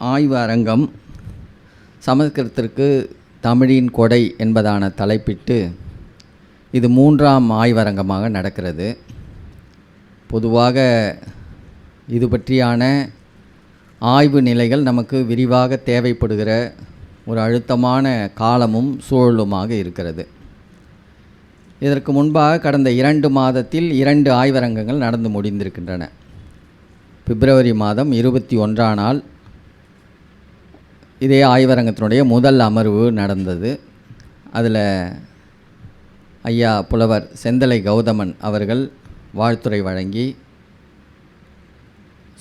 ஆய்வு அரங்கம் சமஸ்கிருதத்திற்கு தமிழின் கொடை என்பதான தலைப்பிட்டு இது 3ஆம் ஆய்வரங்கமாக நடக்கிறது. பொதுவாக இது பற்றியான ஆய்வு நிலைகள் நமக்கு விரிவாக தேவைப்படுகிற ஒரு அழுத்தமான காலமும் சூழலுமாக இருக்கிறது. இதற்கு முன்பாக கடந்த 2 மாதத்தில் 2 ஆய்வரங்கங்கள் நடந்து முடிந்திருக்கின்றன. பிப்ரவரி மாதம் 21ஆம் நாள் இதே ஆய்வரங்கத்தினுடைய முதல் அமர்வு நடந்தது. அதில் ஐயா புலவர் செந்தலை கௌதமன் அவர்கள் வாழ்த்துரை வழங்கி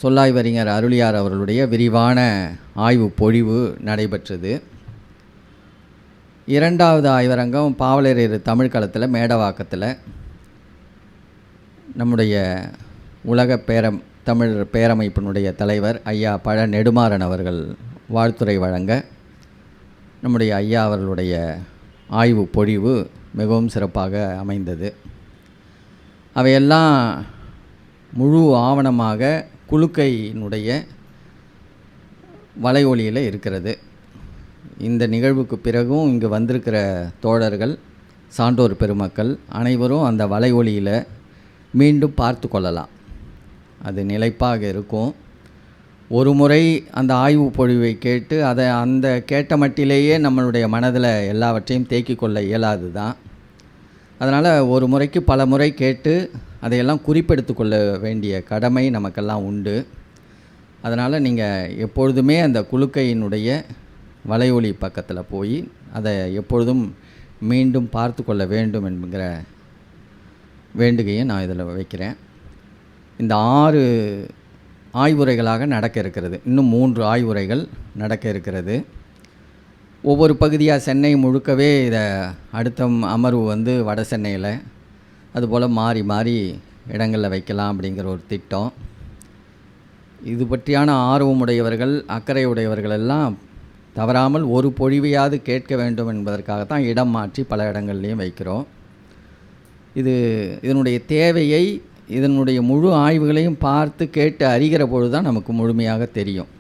சொல்லாய்வறிஞர் அருளியார் அவர்களுடைய விரிவான ஆய்வு பொழிவு நடைபெற்றது. 2வது ஆய்வரங்கம் பாவலரேறு தமிழ் களத்தில் மேடவாக்கத்தில் நம்முடைய உலக தமிழ் பேரமைப்பினுடைய தலைவர் ஐயா பழ நெடுமாறன் அவர்கள் வாழ்த்துரை வழங்க நம்முடைய ஐயா அவர்களுடைய ஆய்வு பொழிவு மிகவும் சிறப்பாக அமைந்தது. அவையெல்லாம் முழு ஆவணமாக குலுக்கையினுடைய வலையொலியில் இருக்கிறது. இந்த நிகழ்வுக்கு பிறகும் இங்கு வந்திருக்கிற தோழர்கள், சான்றோர் பெருமக்கள் அனைவரும் அந்த வலையொலியில் மீண்டும் பார்த்து கொள்ளலாம். அது நிலைப்பாக இருக்கும். ஒரு முறை அந்த ஆய்வு பொழிவை கேட்டு அதை அந்த கேட்ட மட்டிலேயே நம்மளுடைய மனதில் எல்லாவற்றையும் தேக்கிக் கொள்ள இயலாது தான். அதனால் ஒரு முறைக்கு பல முறை கேட்டு அதையெல்லாம் குறிப்பெடுத்து கொள்ள வேண்டிய கடமை நமக்கெல்லாம் உண்டு. அதனால் நீங்கள் எப்பொழுதுமே அந்த குலுக்கையினுடைய வலையொலி பக்கத்தில் போய் அதை எப்பொழுதும் மீண்டும் பார்த்து கொள்ள வேண்டும் என்கிற வேண்டுகையை நான் இதில் வைக்கிறேன். இந்த 6 ஆய்வுரைகளாக நடக்க இருக்கிறது. இன்னும் 3 ஆய்வுரைகள் நடக்க இருக்கிறது. ஒவ்வொரு பகுதியாக சென்னை முழுக்கவே இதை அடுத்த அமர்வு வட சென்னையில், அதுபோல் மாறி மாறி இடங்களில் வைக்கலாம் அப்படிங்கிற ஒரு திட்டம். இது பற்றியான ஆர்வமுடையவர்கள், அக்கறை உடையவர்கள் எல்லாம் தவறாமல் ஒரு பொழிவையாவது கேட்க வேண்டும் என்பதற்காகத்தான் இடம் மாற்றி பல இடங்கள்லையும் வைக்கிறோம். இதனுடைய தேவையை, இதனுடைய முழு ஆய்வுகளையும் பார்த்து கேட்டு அறிகிற பொழுது தான் நமக்கு முழுமையாக தெரியும்.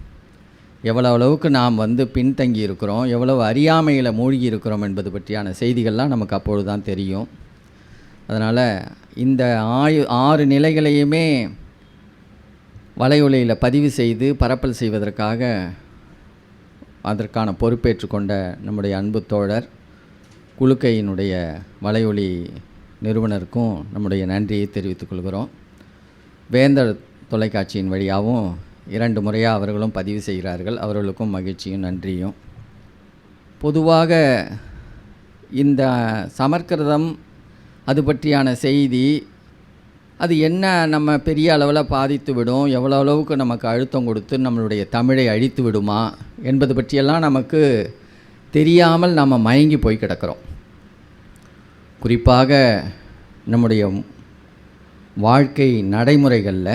எவ்வளோ அளவுக்கு நாம் பின்தங்கி இருக்கிறோம், எவ்வளவு அறியாமையில் மூழ்கி இருக்கிறோம் என்பது பற்றியான செய்திகள்லாம் நமக்கு அப்பொழுது தான் தெரியும். அதனால் இந்த 6 நிலைகளையுமே வலையொலியில் பதிவு செய்து பரப்பல் செய்வதற்காக அதற்கான பொறுப்பேற்று கொண்ட நம்முடைய அன்பு தோழர் குலுக்கையினுடைய வலையொலி நிறுவனருக்கும் நம்முடைய நன்றியை தெரிவித்துக் கொள்கிறோம். வேந்தர் தொலைக்காட்சியின் வழியாகவும் 2 முறையாக அவர்களும் பதிவு செய்கிறார்கள். அவர்களுக்கும் மகிழ்ச்சியும் நன்றியும். பொதுவாக இந்த சமஸ்கிருதம் அது பற்றியான செய்தி, அது என்ன நம்ம பெரிய அளவில் பாதித்து விடும், எவ்வளோ அளவுக்கு நமக்கு அழுத்தம் கொடுத்து நம்மளுடைய தமிழை அழித்து விடுமா என்பது பற்றியெல்லாம் நமக்கு தெரியாமல் நாம் மயங்கி போய் கிடக்கிறோம். குறிப்பாக நம்முடைய வாழ்க்கை நடைமுறைகளில்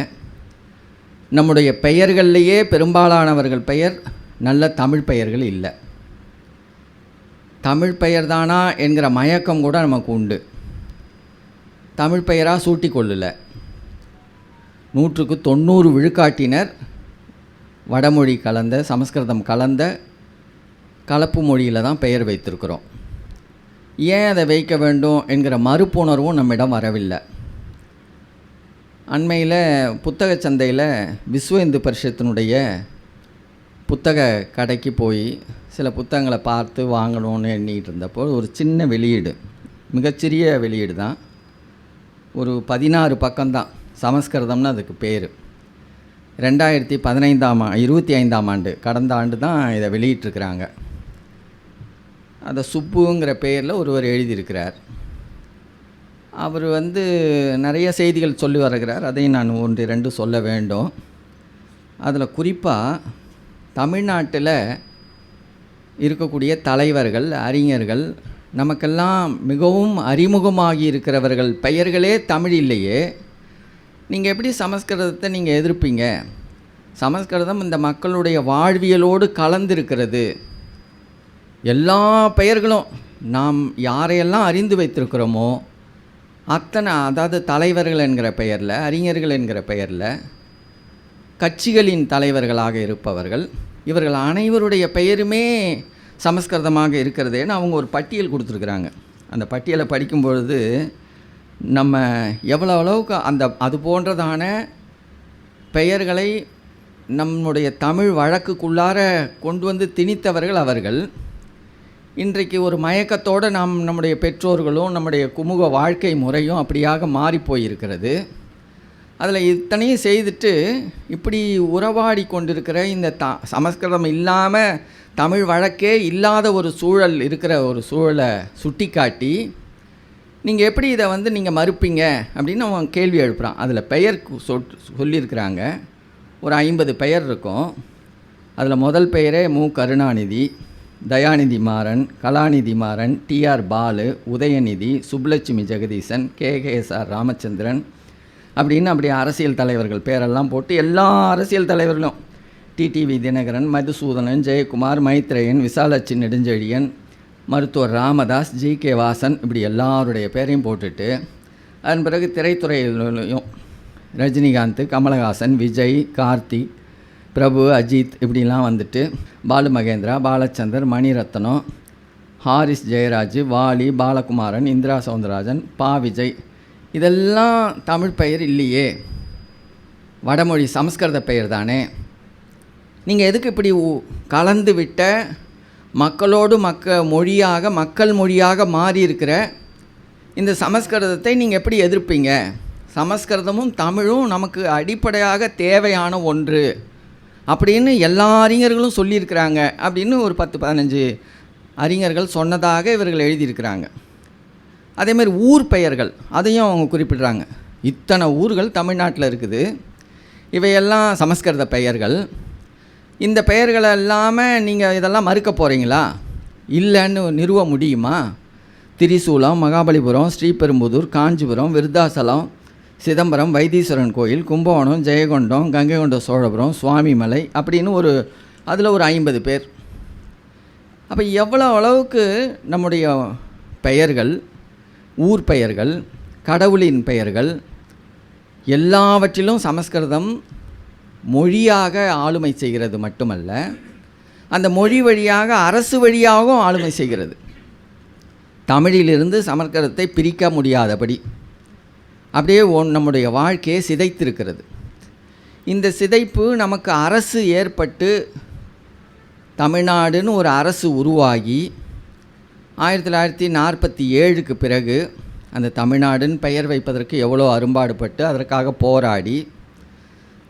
நம்முடைய பெயர்கள்லேயே பெரும்பாலானவர்கள் பெயர் நல்ல தமிழ் பெயர்கள் இல்லை. தமிழ் பெயர் தானா என்கிற மயக்கம் கூட நமக்கு உண்டு. தமிழ் பெயராக சூட்டி கொள்ளல. 100க்கு 90 விழுக்காட்டினர் வடமொழி கலந்த, சமஸ்கிருதம் கலந்த கலப்பு மொழியில் தான் பெயர் வைத்திருக்கிறோம். ஏன் அதை வைக்க வேண்டும் என்கிற மறுப்புணர்வும் நம்மிடம் வரவில்லை. அண்மையில் புத்தக சந்தையில் விஸ்வ இந்து பரிஷத்தினுடைய புத்தக கடைக்கு போய் சில புத்தகங்களை பார்த்து வாங்கணும்னு எண்ணிகிட்டு இருந்தப்போ ஒரு சின்ன வெளியீடு, மிகச்சிறிய வெளியீடு தான், ஒரு 16 பக்கம்தான். சமஸ்கிருதம்னு அதுக்கு பேர். 2025ஆம் ஆண்டு, கடந்த ஆண்டு தான் இதை வெளியிட்டிருக்கிறாங்க. அதை சுப்புங்கிற பெயரில் ஒருவர் எழுதியிருக்கிறார். அவர் நிறைய செய்திகள் சொல்லி வருகிறார். அதையும் நான் 1-2 சொல்ல வேண்டும். அதில் குறிப்பாக தமிழ்நாட்டில் இருக்கக்கூடிய தலைவர்கள், அறிஞர்கள், நமக்கெல்லாம் மிகவும் அறிமுகமாகி இருக்கிறவர்கள் பெயர்களே தமிழ் இல்லையே, நீங்கள் எப்படி சமஸ்கிருதத்தை நீங்கள் எதிர்ப்பீங்க? சமஸ்கிருதம் இந்த மக்களுடைய வாழ்வியலோடு கலந்திருக்கிறது. எல்லா பெயர்களும் நாம் யாரையெல்லாம் அறிந்து வைத்திருக்கிறோமோ அத்தனை, அதாவது தலைவர்கள் என்கிற பெயரில், அறிஞர்கள் என்கிற பெயரில், கட்சிகளின் தலைவர்களாக இருப்பவர்கள், இவர்கள் அனைவருடைய பெயருமே சமஸ்கிருதமாக இருக்கிறதேன்னு அவங்க ஒரு பட்டியல் கொடுத்துருக்குறாங்க. அந்த பட்டியலை படிக்கும் பொழுது நம்ம எவ்வளோ அளவுக்கு அது போன்றதான பெயர்களை நம்முடைய தமிழ் வழக்குக்குள்ளார கொண்டு வந்து திணித்தவர்கள் அவர்கள். இன்றைக்கு ஒரு மயக்கத்தோடு நம்முடைய பெற்றோர்களும் நம்முடைய குமுக வாழ்க்கை முறையும் அப்படியாக மாறி போயிருக்கிறது. அதில் இத்தனையும் செய்துட்டு இப்படி உறவாடி கொண்டிருக்கிற இந்த சமஸ்கிருதம் இல்லாமல் தமிழ் வழக்கே இல்லாத ஒரு சூழல் இருக்கிற ஒரு சூழலை சுட்டி காட்டி நீங்கள் எப்படி இதை நீங்கள் மறுப்பீங்க அப்படின்னு அவன் கேள்வி எழுப்புறான். அதில் பெயர் சொல்லியிருக்கிறாங்க. ஒரு 50 பெயர் இருக்கும். அதில் முதல் பெயரே மு. கருணாநிதி, தயாநிதி மாறன், கலாநிதி மாறன், டிஆர் பாலு, உதயநிதி, சுப்புலட்சுமி ஜெகதீசன், கேகேஎஸ்ஆர் ராமச்சந்திரன் அப்படின்னு அப்படி அரசியல் தலைவர்கள் பேரெல்லாம் போட்டு எல்லா அரசியல் தலைவர்களும் டிடிவி தினகரன், மதுசூதனன், ஜெயக்குமார், மைத்ரேயன், விசாலாட்சி நெடுஞ்செழியன், மருத்துவர் ராமதாஸ், ஜி.கே. வாசன் இப்படி எல்லாருடைய பேரையும் போட்டுட்டு அதன் பிறகு திரைத்துறையிலையும் ரஜினிகாந்த், கமலஹாசன், விஜய், கார்த்திக், பிரபு, அஜித் இப்படிலாம் வந்துட்டு பாலு மகேந்திரா, பாலச்சந்தர், மணிரத்னம், ஹாரிஸ் ஜெயராஜ், வாலி, பாலகுமாரன், இந்திரா சவுந்தரராஜன், பா. விஜய் இதெல்லாம் தமிழ் பெயர் இல்லையே, வடமொழி சமஸ்கிருத பெயர் தானே. நீங்கள் எதுக்கு இப்படி கலந்து விட்ட மக்களோடு மக்கள் மொழியாக மாறி இருக்கிற இந்த சமஸ்கிருதத்தை நீங்கள் எப்படி எதிர்ப்பீங்க? சமஸ்கிருதமும் தமிழும் நமக்கு அடிப்படையாக தேவையான ஒன்று அப்படின்னு எல்லா அறிஞர்களும் சொல்லியிருக்கிறாங்க அப்படின்னு ஒரு 10-15 அறிஞர்கள் சொன்னதாக இவர்கள் எழுதியிருக்கிறாங்க. அதேமாதிரி ஊர் பெயர்கள் அதையும் அவங்க குறிப்பிடுறாங்க. இத்தனை ஊர்கள் தமிழ்நாட்டில் இருக்குது, இவையெல்லாம் சமஸ்கிருத பெயர்கள். இந்த பெயர்களை இல்லாமல் நீங்கள் இதெல்லாம் மறுக்க போகிறீங்களா? இல்லைன்னு நிறுவ முடியுமா? திரிசூலம், மகாபலிபுரம், ஸ்ரீபெரும்புதூர், காஞ்சிபுரம், விருத்தாசலம், சிதம்பரம், வைத்தீஸ்வரன் கோயில், கும்பகோணம், ஜெயங்கொண்டம், கங்கைகொண்ட சோழபுரம், சுவாமிமலை அப்படின்னு அதில் ஒரு 50 பேர். அப்போ எவ்வளோ அளவுக்கு நம்முடைய பெயர்கள், ஊர் பெயர்கள், கடவுளின் பெயர்கள் எல்லாவற்றிலும் சமஸ்கிருதம் மொழியாக ஆளுமை செய்கிறது மட்டுமல்ல, அந்த மொழி வழியாக அரசு வழியாகவும் ஆளுமை செய்கிறது. தமிழிலிருந்து சமஸ்கிருதத்தை பிரிக்க முடியாதபடி அப்படியே நம்முடைய வாழ்க்கையை சிதைத்திருக்கிறது. இந்த சிதைப்பு நமக்கு அரசு ஏற்பட்டு தமிழ்நாடுன்னு ஒரு அரசு உருவாகி 1947க்கு பிறகு அந்த தமிழ்நாடுன்னு பெயர் வைப்பதற்கு எவ்வளோ அரும்பாடுபட்டு அதற்காக போராடி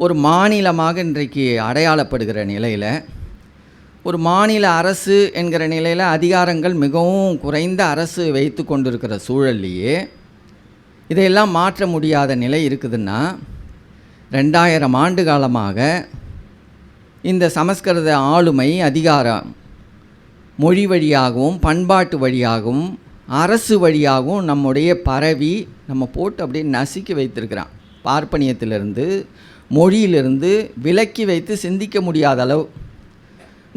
ஒரு மாநிலமாக இன்றைக்கு அடையாளப்படுகிற நிலையில், ஒரு மாநில அரசு என்கிற நிலையில் அதிகாரங்கள் மிகவும் குறைந்த அரசு வைத்து கொண்டிருக்கிற சூழல்லையே இதையெல்லாம் மாற்ற முடியாத நிலை இருக்குதுன்னா, 2000 ஆண்டு காலமாக இந்த சமஸ்கிருத ஆளுமை அதிகாரம் மொழி வழியாகவும் பண்பாட்டு வழியாகவும் அரசு வழியாகவும் நம்முடைய பரவி நம்ம போட்டு அப்படியே நசுக்கி வைத்திருக்கிறான். பார்ப்பனியத்திலிருந்து மொழியிலிருந்து விலக்கி வைத்து சிந்திக்க முடியாத அளவு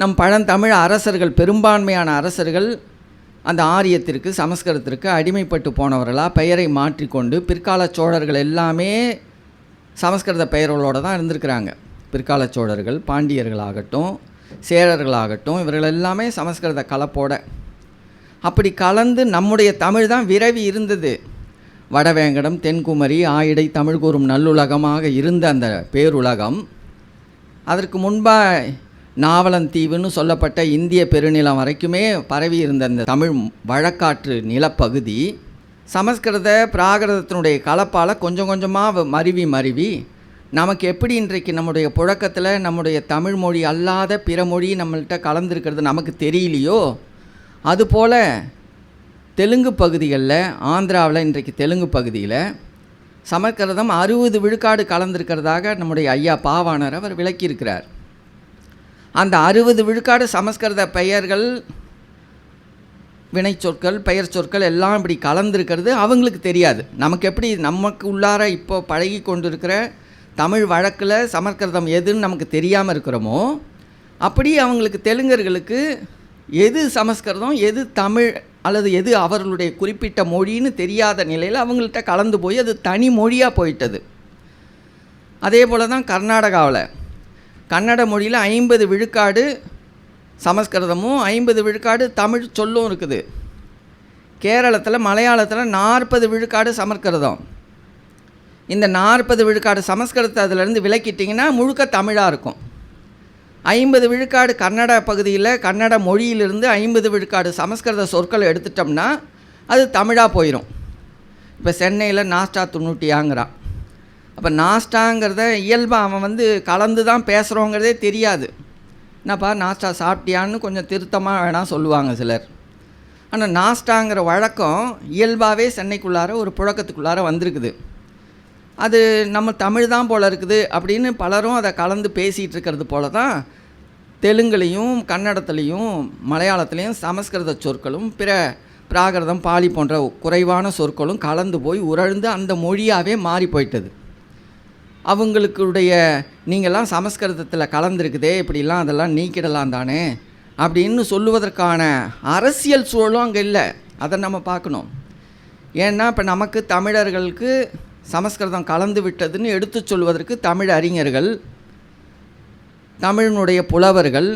நம் பழந்தமிழ் அரசர்கள், பெரும்பான்மையான அரசர்கள் அந்த ஆரியத்திற்கு சமஸ்கிருதத்திற்கு அடிமைப்பட்டு போனவர்களாக பெயரை மாற்றிக்கொண்டு பிற்கால சோழர்கள் எல்லாமே சமஸ்கிருத பெயர்களோடு தான் இருந்திருக்கிறாங்க. பிற்கால சோழர்கள், பாண்டியர்களாகட்டும், சேரர்களாகட்டும், இவர்கள் எல்லாமே சமஸ்கிருத கலப்போட அப்படி கலந்து நம்முடைய தமிழ் தான் விரவி இருந்தது. வடவேங்கடம், தென்குமரி, ஆயிடை, தமிழ் கூறும் நல்லுலகமாக இருந்த அந்த பேருலகம் அதற்கு முன்பாக நாவலந்தீவுன்னு சொல்லப்பட்ட இந்திய பெருநிலம் வரைக்குமே பரவி இருந்த அந்த தமிழ் வழக்காற்று நிலப்பகுதி சமஸ்கிருத பிராகிருதத்தினுடைய கலப்பால் கொஞ்சம் கொஞ்சமாக மருவி நமக்கு எப்படி இன்றைக்கு நம்முடைய புழக்கத்தில் நம்முடைய தமிழ் மொழி அல்லாத பிற மொழி நம்மள்கிட்ட கலந்துருக்கிறது நமக்கு தெரியலையோ, அதுபோல் தெலுங்கு பகுதிகளில், ஆந்திராவில் இன்றைக்கு தெலுங்கு பகுதியில் சமஸ்கிருதம் 60 விழுக்காடு கலந்திருக்கிறதாக நம்முடைய ஐயா பாவாணர் அவர் விளக்கியிருக்கிறார். அந்த 60 விழுக்காடு சமஸ்கிருத பெயர்கள், வினை சொற்கள், பெயர் சொற்கள் எல்லாம் இப்படி கலந்துருக்கிறது அவங்களுக்கு தெரியாது. நமக்கு எப்படி நமக்கு உள்ளார இப்போ பழகி கொண்டிருக்கிற தமிழ் வழக்கில் சமஸ்கிருதம் எதுன்னு நமக்கு தெரியாமல் இருக்கிறோமோ, அப்படி அவங்களுக்கு தெலுங்கர்களுக்கு எது சமஸ்கிருதம், எது தமிழ் அல்லது எது அவர்களுடைய குறிப்பிட்ட மொழின்னு தெரியாத நிலையில் அவங்கள்ட்ட கலந்து போய் அது தனி மொழியாக போயிட்டது. அதே போல் தான் கர்நாடகாவில் கன்னட மொழியில் 50 விழுக்காடு சமஸ்கிருதமும் 50 விழுக்காடு தமிழ் சொல்லும் இருக்குது. கேரளத்தில் மலையாளத்தில் 40 விழுக்காடு சமஸ்கிருதம். இந்த 40 விழுக்காடு சமஸ்கிருதத்தை அதிலேருந்து விலக்கிட்டிங்கன்னா முழுக்க தமிழாக இருக்கும். 50 விழுக்காடு கன்னட பகுதியில் கன்னட மொழியிலிருந்து 50 விழுக்காடு சமஸ்கிருத சொற்களை எடுத்துட்டோம்னா அது தமிழாக போயிடும். இப்போ சென்னையில் நாஸ்டா துணுட்டியாங்கிறான். அப்போ நாஸ்டாங்கிறத இயல்பாக அவன் கலந்து தான் பேசுகிறோங்கிறதே தெரியாது. என்னப்பா நாஸ்டா சாப்பிட்டியான்னு கொஞ்சம் திருத்தமாக வேணால் சொல்லுவாங்க சிலர். ஆனால் நாஸ்டாங்கிற வழக்கம் இயல்பாகவே சென்னைக்குள்ளார ஒரு புழக்கத்துக்குள்ளார வந்திருக்குது. அது நம்ம தமிழ் தான் போல் இருக்குது அப்படின்னு பலரும் அதை கலந்து பேசிகிட்டு இருக்கிறது போல தான் தெலுங்குலேயும் கன்னடத்துலேயும் மலையாளத்துலேயும் சமஸ்கிருத சொற்களும் பிற பிராகிருதம் பாலி போன்ற குறைவான சொற்களும் கலந்து போய் உறழ்ந்து அந்த மொழியாகவே மாறி போயிட்டது. அவங்களுக்குடைய நீங்கள்லாம் சமஸ்கிருதத்தில் கலந்துருக்குதே, இப்படிலாம் அதெல்லாம் நீக்கிடலாம் தானே அப்படின்னு சொல்லுவதற்கான அரசியல் சூழலும் அங்கே இல்லை. அதை நம்ம பார்க்கணும். ஏன்னா இப்போ நமக்கு தமிழர்களுக்கு சமஸ்கிருதம் கலந்து விட்டதுன்னு எடுத்து சொல்வதற்கு தமிழ் அறிஞர்கள், தமிழினுடைய புலவர்கள்,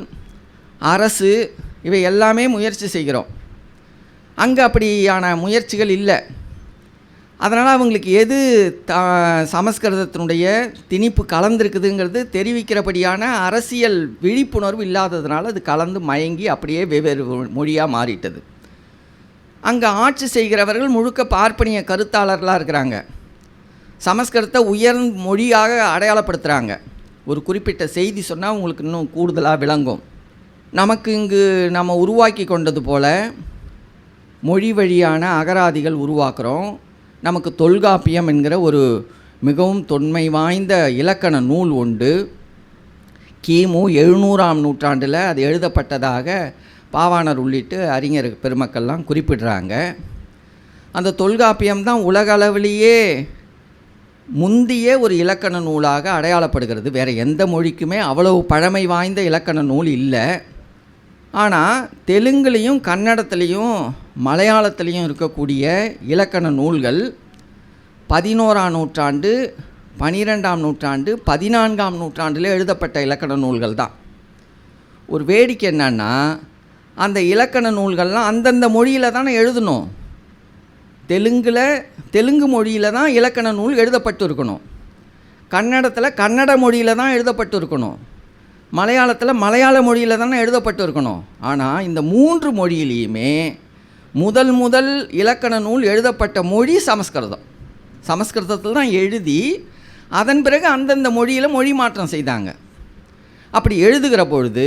அரசு இவை எல்லாமே முயற்சி செய்கிறோம். அங்கே அப்படியான முயற்சிகள் இல்லை. அதனால் அவங்களுக்கு எது சமஸ்கிருதத்தினுடைய திணிப்பு கலந்துருக்குதுங்கிறது தெரிவிக்கிறபடியான அரசியல் விழிப்புணர்வு இல்லாததுனால அது கலந்து மயங்கி அப்படியே வெவ்வேறு மொழியாக மாறிட்டது. அங்கே ஆட்சி செய்கிறவர்கள் முழுக்க பார்ப்பனிய கருத்தாளர்களாக இருக்கிறாங்க. சமஸ்கிருதத்தை உயர் மொழியாக அடையாளப்படுத்துகிறாங்க. ஒரு குறிப்பிட்ட செய்தி சொன்னால் உங்களுக்கு இன்னும் கூடுதலாக விளங்கும். நமக்கு இங்கு நம்ம உருவாக்கி கொண்டது போல் மொழி வழியான அகராதிகள் உருவாக்குறோம். நமக்கு தொல்காப்பியம் என்கிற ஒரு மிகவும் தொன்மை வாய்ந்த இலக்கண நூல் உண்டு. கிமு 700ஆம் நூற்றாண்டில் அது எழுதப்பட்டதாக பாவாணர் உள்ளிட்டு அறிஞர் பெருமக்கள்லாம் குறிப்பிடுறாங்க. அந்த தொல்காப்பியம் தான் உலக அளவிலேயே முந்திய ஒரு இலக்கண நூலாக அடையாளப்படுகிறது. வேறு எந்த மொழிக்குமே அவ்வளவு பழமை வாய்ந்த இலக்கண நூல் இல்லை. ஆனால் தெலுங்குலேயும் கன்னடத்துலேயும் மலையாளத்துலேயும் இருக்கக்கூடிய இலக்கண நூல்கள் 11ஆம் நூற்றாண்டு, 12ஆம் நூற்றாண்டு, 14ஆம் நூற்றாண்டில் எழுதப்பட்ட இலக்கண நூல்கள் தான். ஒரு வேடிக்கை என்னன்னா, அந்த இலக்கண நூல்கள்லாம் அந்தந்த மொழியில் தானே எழுதணும். தெலுங்கு மொழியில் தான் இலக்கண நூல் எழுதப்பட்டு இருக்கணும். கன்னடத்தில் கன்னட மொழியில் தான் எழுதப்பட்டு இருக்கணும். மலையாளத்தில் மலையாள மொழியில் தானே எழுதப்பட்டு இருக்கணும். ஆனால் இந்த 3 மொழியிலையுமே முதல் இலக்கண நூல் எழுதப்பட்ட மொழி சமஸ்கிருதம். சமஸ்கிருதத்தில் தான் எழுதி அதன் பிறகு அந்தந்த மொழியில் மொழி மாற்றம் செய்தாங்க. அப்படி எழுதுகிற பொழுது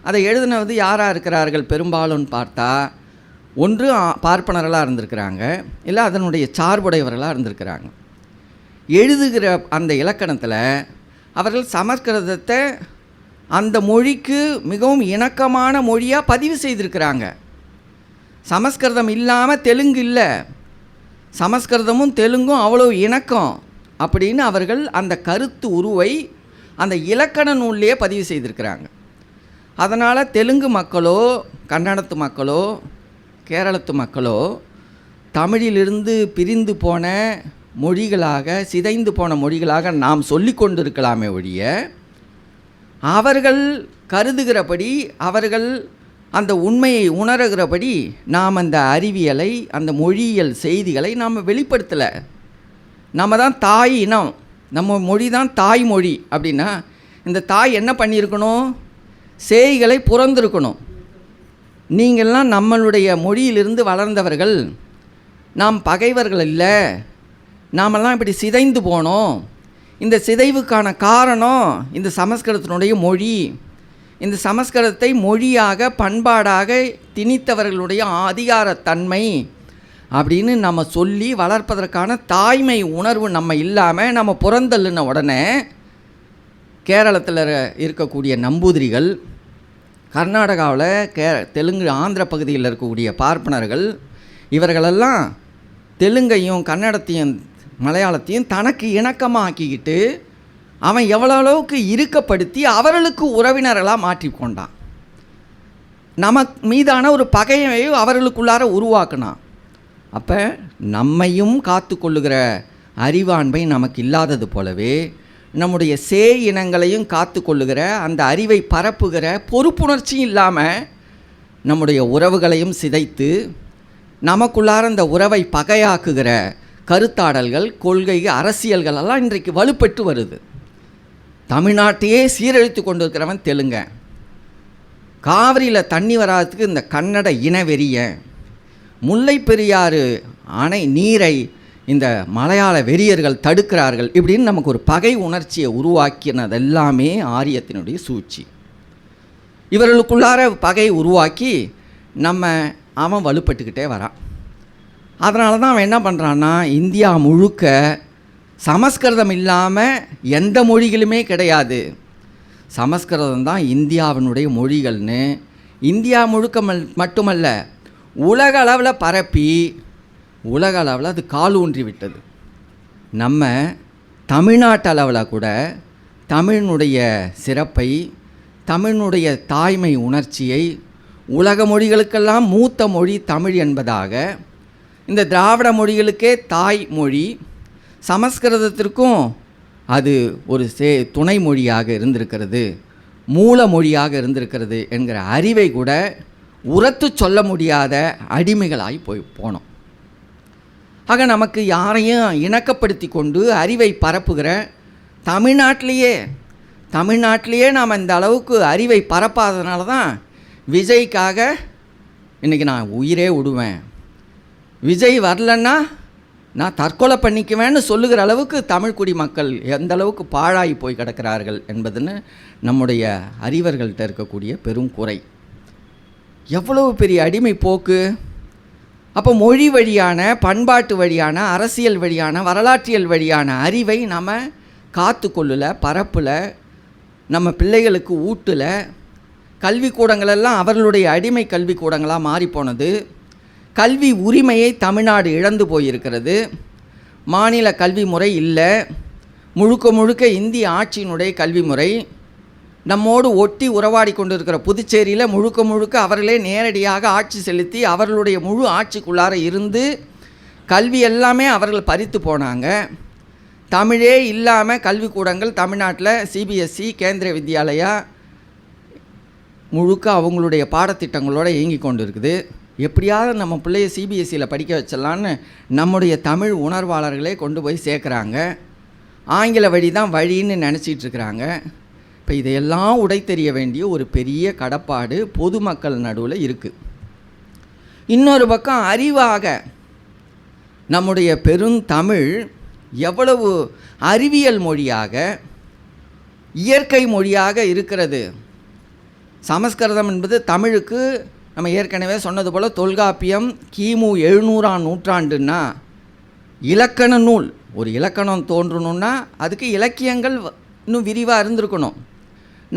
அதை எழுதினது யாராக இருக்கிறார்கள் பெரும்பாலும் பார்த்தா, ஒன்று பார்ப்பனர்களாக இருந்திருக்கிறாங்க, இல்லை அதனுடைய சார்புடையவர்களாக இருந்திருக்கிறாங்க. எழுதுகிற அந்த இலக்கணத்தில் அவர்கள் சமஸ்கிருதத்தை அந்த மொழிக்கு மிகவும் இணக்கமான மொழியாக பதிவு செய்திருக்கிறாங்க. சமஸ்கிருதம் இல்லாமல் தெலுங்கு இல்லை, சமஸ்கிருதமும் தெலுங்கும் அவ்வளோ இணக்கம் அப்படின்னு அவர்கள் அந்த கருத்து உருவை அந்த இலக்கண நூல்லையே பதிவு செய்திருக்கிறாங்க. அதனால் தெலுங்கு மக்களோ கன்னடத்து மக்களோ கேரளத்து மக்களோ தமிழிலிருந்து பிரிந்து போன மொழிகளாக, சிதைந்து போன மொழிகளாக நாம் சொல்லி கொண்டு இருக்கலாமே ஒழிய, அவர்கள் கருதுகிறபடி, அவர்கள் அந்த உண்மையை உணர்கிறபடி நாம் அந்த அறிவியலை, அந்த மொழியியல் செய்திகளை நாம் வெளிப்படுத்தலை. நம்ம தான் தாய் இனம், நம்ம மொழி தான் தாய்மொழி. அப்படின்னா இந்த தாய் என்ன பண்ணியிருக்கணும்? செய்திகளை புறந்திருக்கணும். நீங்கள்லாம் நம்மளுடைய மொழியிலிருந்து வளர்ந்தவர்கள், நாம் பகைவர்கள் இல்லை, நாமெல்லாம் இப்படி சிதைந்து போனோம். இந்த சிதைவுக்கான காரணம் இந்த சமஸ்கிருதத்தினுடைய மொழி. இந்த சமஸ்கிருதத்தை மொழியாக பண்பாடாக திணித்தவர்களுடைய அதிகாரத்தன்மை அப்படின்னு நம்ம சொல்லி வளர்ப்பதற்கான தாய்மை உணர்வு நம்ம இல்லாமல் நம்ம புறந்தள்ளின உடனே கேரளத்தில் இருக்கக்கூடிய நம்பூதிரிகள், கர்நாடகாவில் தெலுங்கு ஆந்திர பகுதியில் இருக்கக்கூடிய பார்ப்பனர்கள், இவர்களெல்லாம் தெலுங்கையும் கன்னடத்தையும் மலையாளத்தையும் தனக்கு இணக்கமாக ஆக்கிக்கிட்டு அவன் எவ்வளோ அளவுக்கு இறுக்கப்படுத்தி அவர்களுக்கு உறவினர்களாக மாற்றிக்கொண்டான். நமக்கு மீதான ஒரு பகையை அவர்களுக்குள்ளார உருவாக்கினான். அப்போ நம்மையும் காத்து கொள்ளுகிற அறிவாண்மை நமக்கு இல்லாதது போலவே நம்முடைய சேய் இனங்களையும் காத்து கொள்ளுகிற, அந்த அறிவை பரப்புகிற பொறுப்புணர்ச்சியும் இல்லாமல் நம்முடைய உறவுகளையும் சிதைத்து நமக்குள்ளார அந்த உறவை பகையாக்குகிற கருத்தாடல்கள், கொள்கை, அரசியல்கள் எல்லாம் இன்றைக்கு வலுப்பெற்று வருது. தமிழ்நாட்டையே சீரழித்து கொண்டு இருக்கிறவன் தெலுங்க. காவிரியில் தண்ணி வராததுக்கு இந்த கன்னட இனவெறிய, முல்லை பெரியாறு அணை நீரை இந்த மலையாள வெறியர்கள் தடுக்கிறார்கள். இப்படின்னு நமக்கு ஒரு பகை உணர்ச்சியை உருவாக்கினதெல்லாமே ஆரியத்தினுடைய சூழ்ச்சி. இவர்களுக்குள்ளார பகை உருவாக்கி அவன் வலுப்பட்டுக்கிட்டே வரான். அதனால தான் அவன் என்ன பண்ணுறான்னா, இந்தியா முழுக்க சமஸ்கிருதம் இல்லாமல் எந்த மொழிகளுமே கிடையாது, சமஸ்கிருதம் தான் இந்தியாவினுடைய மொழிகள்னு இந்தியா முழுக்க மட்டுமல்ல உலக அளவில் பரப்பி உலக அளவில் அது கால் ஊன்றி விட்டது. நம்ம தமிழ்நாட்டு அளவில் கூட தமிழினுடைய சிறப்பை, தமிழினுடைய தாய்மை உணர்ச்சியை உலக மொழிகளுக்கெல்லாம் மூத்த மொழி தமிழ் என்பதாக, இந்த திராவிட மொழிகளுக்கே தாய் மொழி, சமஸ்கிருதத்திற்கும் அது ஒரு துணை மொழியாக இருந்திருக்கிறது, மூல மொழியாக இருந்திருக்கிறது என்கிற அறிவை கூட உரத்து சொல்ல முடியாத அடிமைகளாகி போனோம். ஆக நமக்கு யாரையும் இணக்கப்படுத்தி கொண்டு அறிவை பரப்புகிற தமிழ்நாட்டிலேயே நாம் இந்த அளவுக்கு அறிவை பரப்பாததுனால தான் விஜய்க்காக இன்றைக்கி நான் உயிரே விடுவேன், விஜய் வரலன்னா நான் தற்கொலை பண்ணிக்குவேன்னு சொல்லுகிற அளவுக்கு தமிழ் குடிமக்கள் எந்த அளவுக்கு பாழாகி போய் கிடக்கிறார்கள் என்பதுன்னு நம்முடைய அறிவர்கள்ட்ட இருக்கக்கூடிய பெரும் குறை. எவ்வளவு பெரிய அடிமை போக்கு! அப்போ மொழி வழியான, பண்பாட்டு வழியான, அரசியல் வழியான, வரலாற்றியல் வழியான அறிவை நம்ம காத்து கொள்ளல, பரப்பில், நம்ம பிள்ளைகளுக்கு ஊட்டல. கல்விக்கூடங்களெல்லாம் அவர்களுடைய அடிமை கல்விக்கூடங்களாக மாறிப்போனது. கல்வி உரிமையை தமிழ்நாடு இழந்து போயிருக்கிறது. மாநில கல்வி முறை இல்லை, முழுக்க இந்திய ஆட்சியினுடைய கல்வி முறை. நம்மோடு ஒட்டி உறவாடி கொண்டு இருக்கிற புதுச்சேரியில் முழுக்க அவர்களே நேரடியாக ஆட்சி செலுத்தி அவர்களுடைய முழு ஆட்சிக்குள்ளார இருந்து கல்வி எல்லாமே அவர்கள் பறித்து போனாங்க. தமிழே இல்லாமல் கல்விக்கூடங்கள் தமிழ்நாட்டில் சிபிஎஸ்சி, கேந்திரிய வித்யாலயா முழுக்க அவங்களுடைய பாடத்திட்டங்களோடு இயங்கி கொண்டு இருக்குது. எப்படியாவது நம்ம பிள்ளைய சிபிஎஸ்சியில் படிக்க வச்சிடலான்னு நம்முடைய தமிழ் உணர்வாளர்களே கொண்டு போய் சேர்க்குறாங்க. ஆங்கில வழி தான் வழின்னு நினச்சிட்டு இருக்கிறாங்க. இப்போ இதையெல்லாம் உடைத்தெறிய வேண்டிய ஒரு பெரிய கடப்பாடு பொதுமக்கள் நடுவில் இருக்குது. இன்னொரு பக்கம் அறிவாக நம்முடைய பெருந்தமிழ் எவ்வளவு அறிவியல் மொழியாக, இயற்கை மொழியாக இருக்கிறது. சமஸ்கிருதம் என்பது தமிழுக்கு நம்ம ஏற்கனவே சொன்னது போல் தொல்காப்பியம் கிமு 700ஆம் நூற்றாண்டுன்னா இலக்கண நூல். ஒரு இலக்கணம் தோன்றணுன்னா அதுக்கு இலக்கியங்கள் இன்னும் விரிவாக இருந்திருக்கணும்.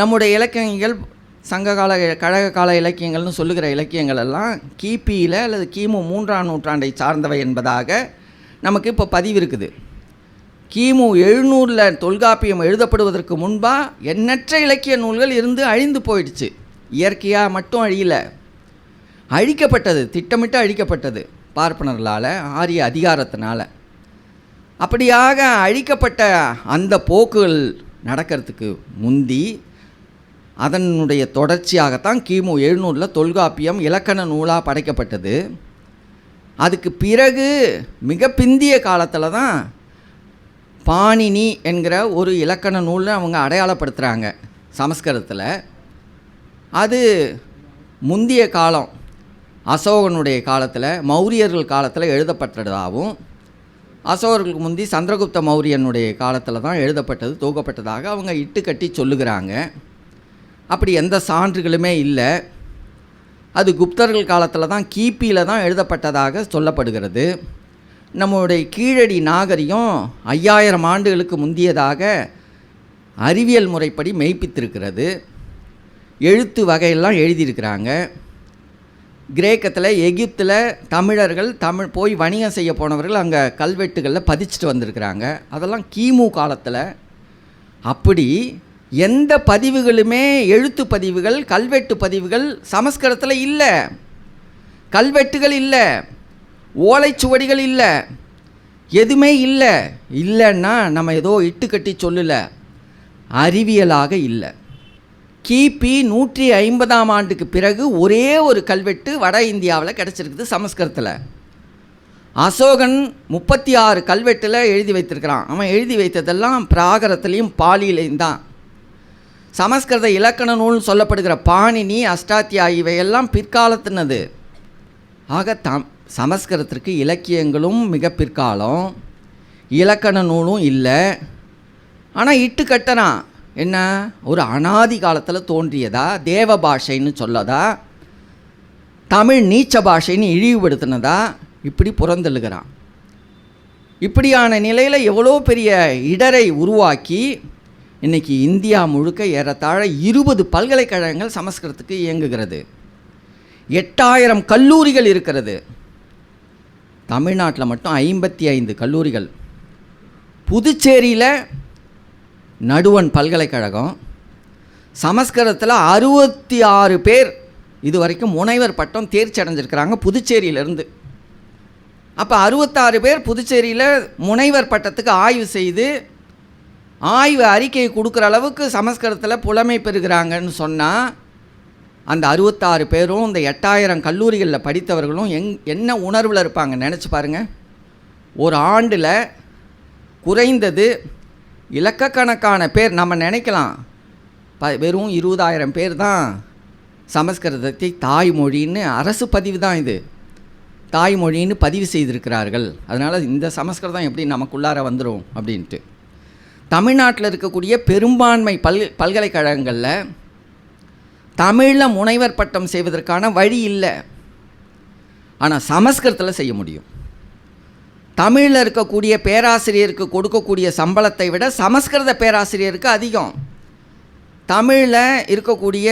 நம்முடைய இலக்கியங்கள் சங்ககால கழக கால இலக்கியங்கள்னு சொல்லுகிற இலக்கியங்கள் எல்லாம் கிபியில் அல்லது கிமு 3ஆம் நூற்றாண்டை சார்ந்தவை என்பதாக நமக்கு இப்போ பதிவு இருக்குது. கிமு 700 தொல்காப்பியம் எழுதப்படுவதற்கு முன்பாக எண்ணற்ற இலக்கிய நூல்கள் இருந்து அழிந்து போயிடுச்சு. இயற்கையாக மட்டும் அழியலை, அழிக்கப்பட்டது, திட்டமிட்டு அழிக்கப்பட்டது பார்ப்பனர்களால், ஆரிய அதிகாரத்தினால. அப்படியாக அழிக்கப்பட்ட அந்த போக்குகள் நடக்கிறதுக்கு முந்தி அதனுடைய தொடர்ச்சியாகத்தான் கிமு 700 தொல்காப்பியம் இலக்கண நூலாக படைக்கப்பட்டது. அதுக்கு பிறகு மிக பிந்திய காலத்தில் தான் பாணினி என்கிற ஒரு இலக்கண நூல்னு அவங்க அடையாளப்படுத்துகிறாங்க சமஸ்கிருதத்தில். அது முந்திய காலம் அசோகனுடைய காலத்தில், மௌரியர்கள் காலத்தில் எழுதப்பட்டதாகவும், அசோகர்களுக்கு முந்தி சந்திரகுப்த மௌரியனுடைய காலத்தில் தான் எழுதப்பட்டது, தொகுக்கப்பட்டதாக அவங்க இட்டுக்கட்டி சொல்லுகிறாங்க. அப்படி எந்த சான்றுகளுமே இல்லை. அது குப்தர்கள் காலத்தில் தான் கிபியில் தான் எழுதப்பட்டதாக சொல்லப்படுகிறது. நம்முடைய கீழடி நாகரிகம் 5000 ஆண்டுகளுக்கு முந்தியதாக அறிவியல் முறைப்படி மெய்ப்பித்திருக்கிறது. எழுத்து வகையெல்லாம் எழுதியிருக்கிறாங்க. கிரேக்கத்தில், எகிப்தில் தமிழர்கள் போய் வணிகம் செய்ய போனவர்கள் அங்கே கல்வெட்டுகளில் பதிச்சுட்டு வந்திருக்கிறாங்க. அதெல்லாம் கிமு காலத்தில். அப்படி எந்த பதிவுகளுமே, எழுத்து பதிவுகள், கல்வெட்டு பதிவுகள் சமஸ்கிருதத்தில் இல்லை. கல்வெட்டுகள் இல்லை, ஓலைச்சுவடிகள் இல்லை, எதுவுமே இல்லை. இல்லைன்னா நம்ம ஏதோ இட்டுக்கட்டி சொல்லலை, அறிவியலாக இல்லை. கிபி 150ஆம் ஆண்டுக்கு பிறகு ஒரே ஒரு கல்வெட்டு வட இந்தியாவில் கிடச்சிருக்குது சமஸ்கிருதத்தில். அசோகன் 36 கல்வெட்டில் எழுதி வைத்திருக்கிறான். அவன் எழுதி வைத்ததெல்லாம் பிராகரத்துலேயும் பாலியிலையும் தான். சமஸ்கிருத இலக்கண நூல்னு சொல்லப்படுகிற பாணினி, அஷ்டாத்தியாயி இவையெல்லாம் பிற்காலத்தினது. ஆக சமஸ்கிருதத்திற்கு இலக்கியங்களும் மிக பிற்காலம், இலக்கண நூலும் இல்லை. ஆனால் இட்டு கட்டறான். என்ன, ஒரு அனாதி காலத்தில் தோன்றியதா, தேவ பாஷைன்னு சொல்லதா, தமிழ் நீச்ச பாஷைன்னு இழிவுபடுத்தினதா, இப்படி புறந்தள்ளுகிறான். இப்படியான நிலையில் எவ்வளோ பெரிய இடரை உருவாக்கி இன்றைக்கி இந்தியா முழுக்க ஏறத்தாழ 20 பல்கலைக்கழகங்கள் சமஸ்கிருதத்துக்கு இயங்குகிறது. 8000 கல்லூரிகள் இருக்கிறது. தமிழ்நாட்டில் மட்டும் 55 கல்லூரிகள். புதுச்சேரியில் நடுவண் பல்கலைக்கழகம். சமஸ்கிருதத்தில் 66 பேர் இது வரைக்கும் முனைவர் பட்டம் தேர்ச்சி அடைஞ்சிருக்கிறாங்க புதுச்சேரியிலேருந்து. அப்போ 66 பேர் புதுச்சேரியில் முனைவர் பட்டத்துக்கு ஆய்வு செய்து ஆய்வு அறிக்கையை கொடுக்குற அளவுக்கு சமஸ்கிருதத்தில் புலமை பெறுகிறாங்கன்னு சொன்னால், அந்த 66 பேரும் இந்த 8000 கல்லூரிகளில் படித்தவர்களும் என்ன உணர்வில் இருப்பாங்க நினச்சி பாருங்கள். ஒரு ஆண்டில் குறைந்தது இலக்கக்கணக்கான பேர், நம்ம நினைக்கலாம் வெறும் 20,000 பேர் தான் சமஸ்கிருதத்தை தாய்மொழின்னு, அரசு பதிவு தான் இது, தாய்மொழின்னு பதிவு செய்திருக்கிறார்கள். அதனால் இந்த சமஸ்கிருதம் எப்படி நமக்குள்ளார வந்துடும் அப்படின்ட்டு. தமிழ்நாட்டில் இருக்கக்கூடிய பெரும்பான்மை பல்கலைக்கழகங்களில் தமிழில் முனைவர் பட்டம் செய்வதற்கான வழி இல்லை. ஆனால் சமஸ்கிருதத்தில் செய்ய முடியும். தமிழில் இருக்கக்கூடிய பேராசிரியருக்கு கொடுக்கக்கூடிய சம்பளத்தை விட சமஸ்கிருத பேராசிரியருக்கு அதிகம். தமிழில் இருக்கக்கூடிய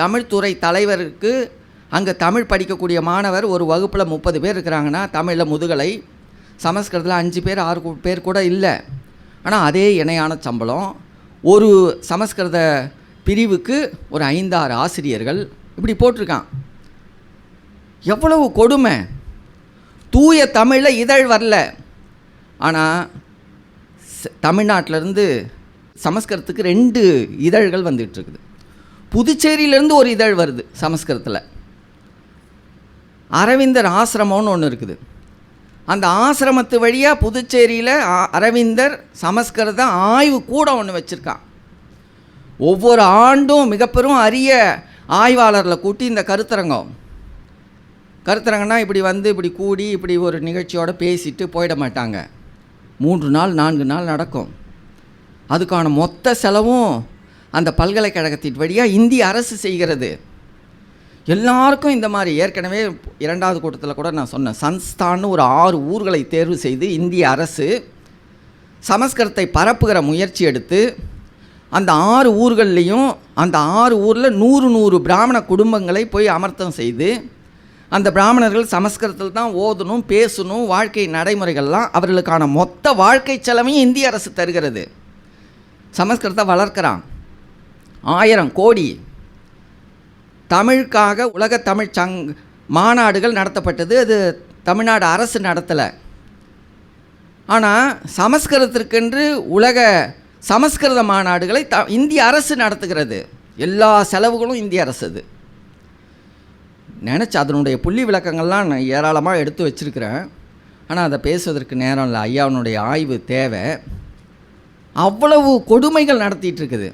தமிழ்துறை தலைவருக்கு, அங்கே தமிழ் படிக்கக்கூடிய மாணவர் ஒரு வகுப்பில் 30 பேர் இருக்கிறாங்கன்னா, தமிழில் முதுகலை, சமஸ்கிருதத்தில் 5 பேர் 6 பேர் கூட இல்லை. ஆனால் அதே இணையான சம்பளம். ஒரு சமஸ்கிருத பிரிவுக்கு ஒரு 5-6 ஆசிரியர்கள் இப்படி போட்டிருக்கான். எவ்வளவு கொடுமை! தூய தமிழில் இதழ் வரல. ஆனால் தமிழ்நாட்டிலேருந்து சமஸ்கிருதத்துக்கு 2 இதழ்கள் வந்துகிட்ருக்குது. புதுச்சேரியிலேருந்து ஒரு இதழ் வருது சமஸ்கிருதத்தில். அரவிந்தர் ஆசிரமம்னு ஒன்று இருக்குது. அந்த ஆசிரமத்து வழியாக புதுச்சேரியில் அரவிந்தர் சமஸ்கிருத ஆய்வு கூட ஒன்று வச்சுருக்கான். ஒவ்வொரு ஆண்டும் மிகப்பெரும் அரிய ஆய்வாளர்களை கூட்டி இந்த கருத்தரங்கன்னா இப்படி வந்து இப்படி கூடி இப்படி ஒரு நிகழ்ச்சியோடு பேசிட்டு போயிட மாட்டாங்க. 3 நாள் 4 நாள் நடக்கும். அதுக்கான மொத்த செலவும் அந்த பல்கலைக்கழகத்தின் வழியாக இந்திய அரசு செய்கிறது. எல்லாருக்கும் இந்த மாதிரி ஏற்கனவே 2வது கூட்டத்தில் கூட நான் சொன்னேன், சன்ஸ்தான்னு ஒரு 6 ஊர்களை தேர்வு செய்து இந்திய அரசு சமஸ்கிருதத்தை பரப்புகிற முயற்சி எடுத்து, அந்த 6 ஊர்கள்லேயும் அந்த 6 ஊரில் 100 பிராமண குடும்பங்களை போய் அமர்த்தம் செய்து, அந்த பிராமணர்கள் சமஸ்கிருதத்தில் தான் ஓதணும், பேசணும், வாழ்க்கை நடைமுறைகள்லாம் அவர்களுக்கான மொத்த வாழ்க்கை செலவையும் இந்திய அரசு தருகிறது. சமஸ்கிருதத்தை வளர்க்குறான். 1000 கோடி. தமிழுக்காக உலக தமிழ் மாநாடுகள் நடத்தப்பட்டது. அது தமிழ்நாடு அரசு நடத்தலை. ஆனால் சமஸ்கிருதத்திற்கென்று உலக சமஸ்கிருத மாநாடுகளை இந்திய அரசு நடத்துகிறது. எல்லா செலவுகளும் இந்திய அரசு. அது நினச்சி அதனுடைய புள்ளி விளக்கங்கள்லாம் நான் ஏராளமாக எடுத்து வச்சுருக்கிறேன். ஆனால் அதை பேசுவதற்கு நேரம் இல்லை. ஐயாவுடைய ஆய்வு தேவை. அவ்வளவு கொடுமைகள் நடத்திட்டு இருக்குது.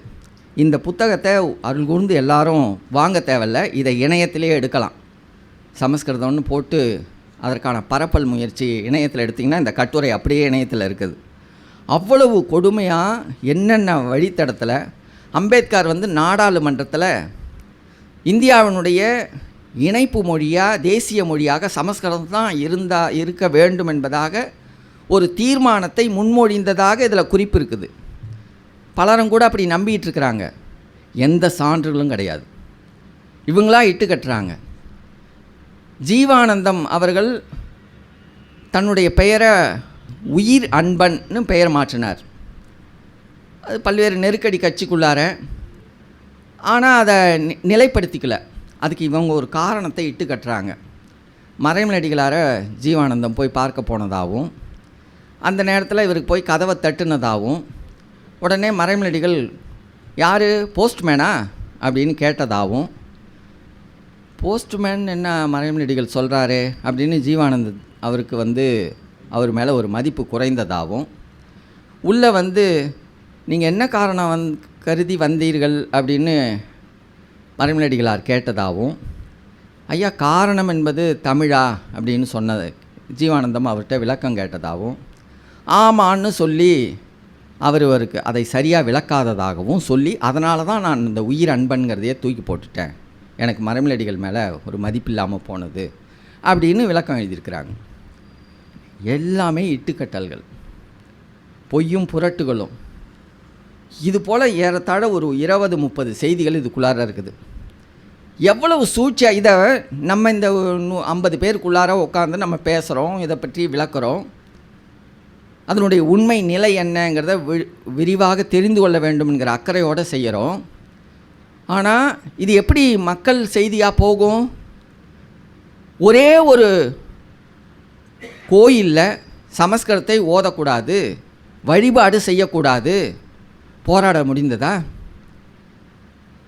இந்த புத்தகத்தை அருள் கூர்ந்து எல்லாரும் வாங்க தேவையில்லை. இதை இணையத்திலே எடுக்கலாம். சமஸ்கிருதம்னு போட்டு அதற்கான பரப்பல் முயற்சி இணையத்தில் எடுத்திங்கன்னா இந்த கட்டுரை அப்படியே இணையத்தில் இருக்குது. அவ்வளவு கொடுமையாக என்னென்ன வழித்தடத்தில் அம்பேத்கர் நாடாளுமன்றத்தில் இந்தியாவினுடைய இணைப்பு மொழியாக, தேசிய மொழியாக சமஸ்கிருதம் தான் இருக்க வேண்டும் என்பதாக ஒரு தீர்மானத்தை முன்மொழிந்ததாக இதில் குறிப்பு இருக்குது. பலரும் கூட அப்படி நம்பிட்டு இருக்கிறாங்க. எந்த சான்றுகளும் கிடையாது. இவங்களா இட்டு கட்டுறாங்க. ஜீவானந்தம் அவர்கள் தன்னுடைய பெயரை உயிர் அன்பன்னு பெயர் மாற்றினார். அது பல்வேறு நெருக்கடி கட்சிக்குள்ளார. ஆனால் அதை நிலைப்படுத்திக்கல. அதுக்கு இவங்க ஒரு காரணத்தை இட்டு கட்டுறாங்க. மறைமலடிகளார ஜீவானந்தம் போய் பார்க்க போனதாகவும், அந்த நேரத்தில் இவருக்கு போய் கதவை தட்டுனதாகவும், உடனே மறைமலடிகள் யார் போஸ்ட்மேனா அப்படின்னு கேட்டதாகவும், போஸ்ட்மேன் என்ன மறைமலடிகள் சொல்கிறாரு அப்படின்னு ஜீவானந்த் அவருக்கு அவர் மேலே ஒரு மதிப்பு குறைந்ததாகவும், உள்ளே நீங்கள் என்ன காரணம் கருதி வந்தீர்கள் அப்படின்னு மறைமலடிகளார் கேட்டதாகவும், ஐயா காரணம் என்பது தமிழா அப்படின்னு சொன்னது ஜீவானந்தம் அவர்கிட்ட விளக்கம் கேட்டதாகவும், ஆமான்னு சொல்லி அவருக்கு அதை சரியாக விளக்காததாகவும் சொல்லி, அதனால தான் நான் இந்த உயிர் அன்பன்கிறதையே தூக்கி போட்டுட்டேன், எனக்கு மறைமலடிகள் மேலே ஒரு மதிப்பில்லாமல் போனது அப்படின்னு விளக்கம் எழுதியிருக்கிறாங்க. எல்லாமே இட்டுக்கட்டல்கள், பொய்யும் புரட்டுகளும். இது போல் ஏறத்தாழ ஒரு 20-30 செய்திகள் இதுக்குள்ளார இருக்குது. எவ்வளவு சூழ்ச்சியாக இதை நம்ம இந்த 50 பேருக்குள்ளார உட்காந்து நம்ம பேசுகிறோம், இதை பற்றி விளக்குறோம், அதனுடைய உண்மை நிலை என்னங்கிறத விரிவாக தெரிந்து கொள்ள வேண்டும் என்கிற அக்கறையோடு செய்கிறோம். ஆனால் இது எப்படி மக்கள் செய்தியாக போகும்? ஒரே ஒரு கோயிலில் சமஸ்கிருதத்தை ஓதக்கூடாது, வழிபாடு செய்யக்கூடாது, போராட முடிந்ததா?